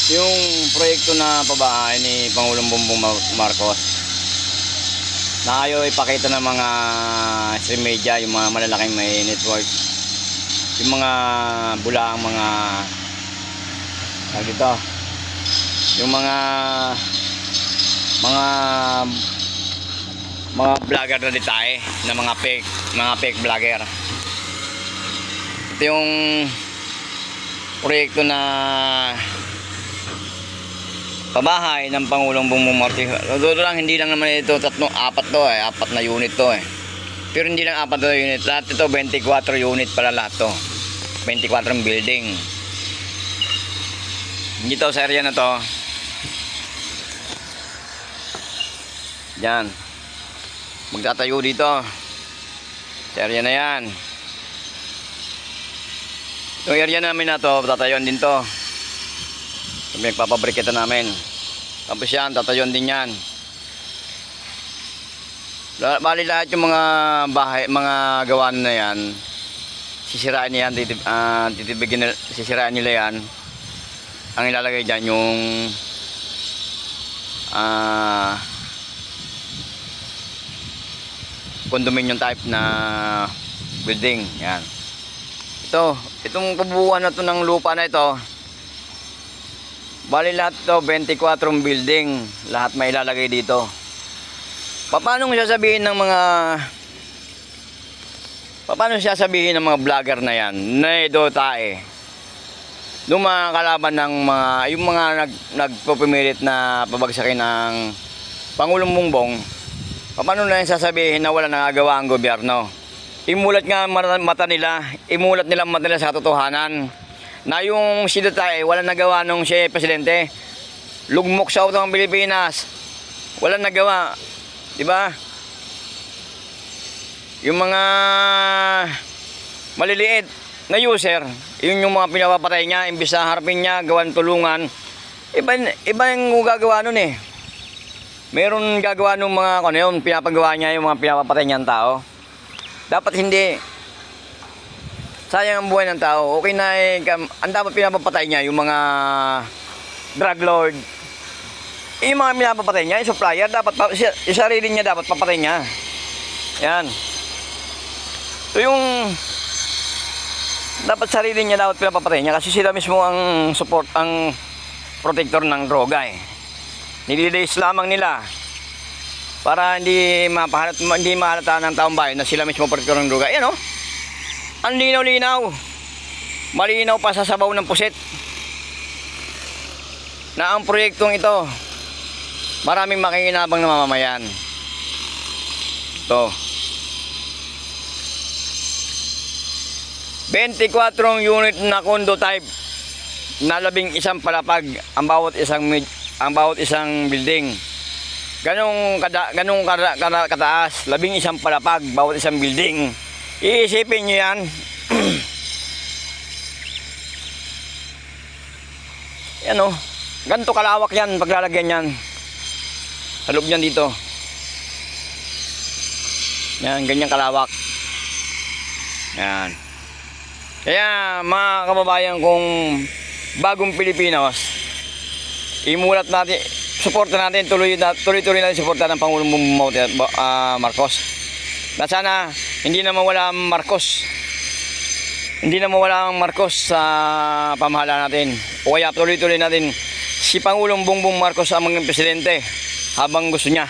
Yung proyekto na pabahay ni Pangulong Bongbong Marcos na ayaw ipakita ng mga stream media, yung mga malalaking may network, yung mga bulaang mga dito, yung mga vlogger na ditae na mga fake vlogger. Ito yung proyekto na pabahay ng Pangulong Bongbong Marcos. Todo lang, hindi lang naman ito apat na unit to eh. Pero hindi lang apat na unit, lahat ito 24 unit pala lahat to. 24 building. Dito sa area na to. Yan. Magtatayo dito. Sa area na yan. Itong area namin na to, tatayuan din to. Magpapabriketa namin. Tapos yan, tatayuan din yan. Bali lahat yung mga bahay, mga gawan na yan, sisirain niyan, sisirain nila yan. Ang ilalagay dyan yung condominium type na building. Yan. Itong pabuuan na to ng lupa na ito, bali lahat to 24 building, lahat may ilalagay dito. Paano sasabihin ng mga vlogger na yan na ito tae, yung mga kalaban ng yung mga nagpupumilit na pabagsakin ng Pangulong Bongbong, paano na yung sasabihin na wala nagagawa ang gobyerno? Imulat nga mata nila, sa katotohanan na yung sila tae wala nagawa nung siya presidente. Lugmok sa utang ng Pilipinas, wala nagawa, di ba? Yung mga maliliit na user, yun yung mga pinapapatay niya, imbis na harapin niya, gawan tulungan. Iba yung gagawa nun eh. Meron gagawa nung mga pinapagawa niya yung mga pinapapatay niyang tao. Dapat hindi. Sayang ang buhay ng tao. Okay na eh, ang dapat pinapapatay niya yung mga drug lord. Yung mga pinapapatay niya, yung supplier, dapat yung sarili niya dapat papatay niya. Yan. So yung dapat sarili niya dapat pinapapatay niya kasi sila mismo ang protector ng droga eh. Nililis lamang nila para hindi mahalata ng taong bayan na sila mismo protector ng droga. Yan o. Ang linaw-linaw. Malinaw pa sa sabaw ng pusit na ang proyektong ito maraming makikinabang na mamamayan. Ito 24 unit na condo type na 11 palapag ang bawat isang building. Ganong kataas, 11 palapag bawat isang building. Iisipin nyo yan. Yan o. Ganito kalawak yan paglalagyan yan. Sa loob yan dito. Yan, ganyan kalawak. Yan. Kaya mga kababayan kong bagong Pilipinos, imulat natin, suporta natin, tuloy-tuloy natin suporta ng Pangulong Bongbong Marcos. Na sana hindi na mawala ang Marcos. Hindi na mawala ang Marcos sa pamahalaan natin. O kaya tuloy-tuloy natin si Pangulong Bongbong Marcos ang maging presidente habang gusto niya.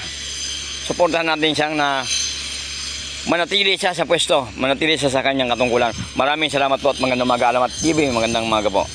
Suportahan natin siyang na manatili siya sa pwesto, manatili siya sa kanyang katungkulan. Maraming salamat po at magandang umaga. Alamat TV, magandang umaga po.